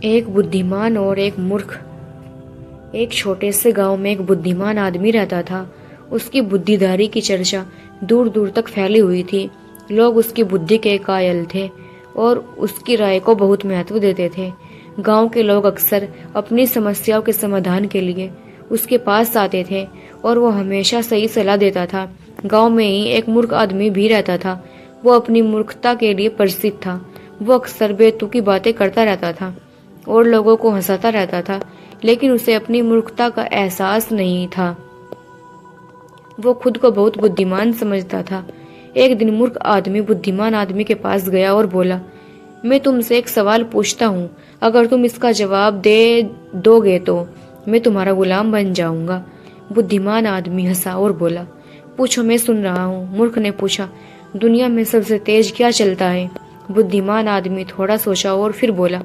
एक बुद्धिमान और एक मूर्ख। एक छोटे से गांव में एक बुद्धिमान आदमी रहता था। उसकी बुद्धिदारी की चर्चा दूर दूर तक फैली हुई थी। लोग उसकी बुद्धि के कायल थे और उसकी राय को बहुत महत्व देते थे। गांव के लोग अक्सर अपनी समस्याओं के समाधान के लिए उसके पास आते थे और वो हमेशा सही सलाह देता था। गांव में ही एक मूर्ख आदमी भी रहता था। वो अपनी मूर्खता के लिए प्रसिद्ध था। वो अक्सर बेतुकी बातें करता रहता था और लोगों को हंसाता रहता था, लेकिन उसे अपनी मूर्खता का एहसास नहीं था। वो खुद को बहुत बुद्धिमान समझता था। एक दिन मूर्ख आदमी बुद्धिमान आदमी के पास गया और बोला, मैं तुमसे एक सवाल पूछता हूँ, अगर तुम इसका जवाब दे दोगे तो मैं तुम्हारा गुलाम बन जाऊंगा। बुद्धिमान आदमी हंसा और बोला, पूछो, मैं सुन रहा हूँ। मूर्ख ने पूछा, दुनिया में सबसे तेज क्या चलता है? बुद्धिमान आदमी थोड़ा सोचा और फिर बोला,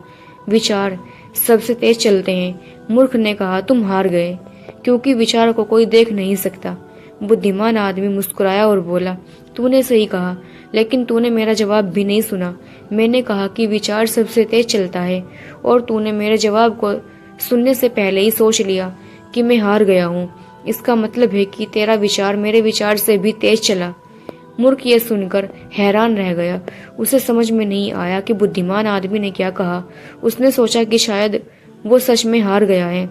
विचार सबसे तेज चलते हैं। मूर्ख ने कहा, तुम हार गए, क्योंकि विचार को कोई देख नहीं सकता। बुद्धिमान आदमी मुस्कुराया और बोला, तूने सही कहा, लेकिन तूने मेरा जवाब भी नहीं सुना। मैंने कहा कि विचार सबसे तेज चलता है और तूने मेरे जवाब को सुनने से पहले ही सोच लिया कि मैं हार गया हूँ। इसका मतलब है कि तेरा विचार मेरे विचार से भी तेज चला। मूर्ख ये सुनकर हैरान रह गया। उसे समझ में नहीं आया कि बुद्धिमान आदमी ने क्या कहा। उसने सोचा कि शायद वो सच में हार गया है।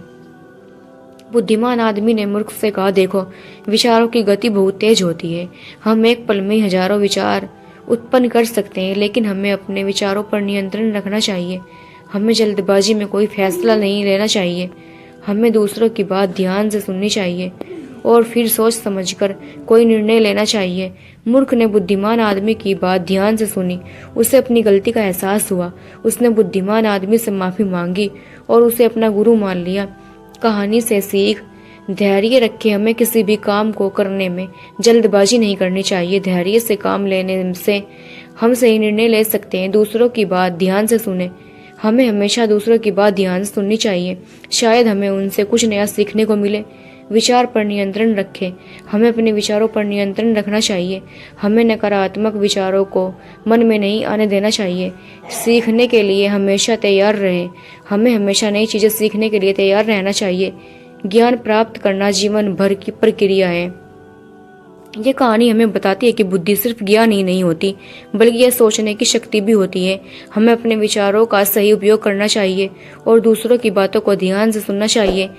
बुद्धिमान आदमी ने मूर्ख से कहा, देखो, विचारों की गति बहुत तेज होती है। हम एक पल में हजारों विचार उत्पन्न कर सकते हैं, लेकिन हमें अपने विचारों पर नियंत्रण रखना चाहिए। हमें जल्दबाजी में कोई फैसला नहीं लेना चाहिए। हमें दूसरों की बात ध्यान से सुननी चाहिए और फिर सोच समझकर कोई निर्णय लेना चाहिए। मूर्ख ने बुद्धिमान आदमी की बात ध्यान से सुनी। उसे अपनी गलती का एहसास हुआ। उसने बुद्धिमान आदमी से माफी मांगी और उसे अपना गुरु मान लिया। कहानी से सीख, धैर्य रखे। हमें किसी भी काम को करने में जल्दबाजी नहीं करनी चाहिए। धैर्य से काम लेने से हम सही निर्णय ले सकते हैं। दूसरों की बात ध्यान से सुने। हमें हमेशा दूसरों की बात ध्यान से सुननी चाहिए। शायद हमें उनसे कुछ नया सीखने को मिले। विचार पर नियंत्रण रखें। हमें अपने विचारों पर नियंत्रण रखना चाहिए। हमें नकारात्मक विचारों को मन में नहीं आने देना चाहिए। सीखने के लिए हमेशा तैयार रहें। हमें हमेशा नई चीजें सीखने के लिए तैयार रहना चाहिए। ज्ञान प्राप्त करना जीवन भर की प्रक्रिया है। ये कहानी हमें बताती है कि बुद्धि सिर्फ ज्ञान ही नहीं होती, बल्कि यह सोचने की शक्ति भी होती है। हमें अपने विचारों का सही उपयोग करना चाहिए और दूसरों की बातों को ध्यान से सुनना चाहिए।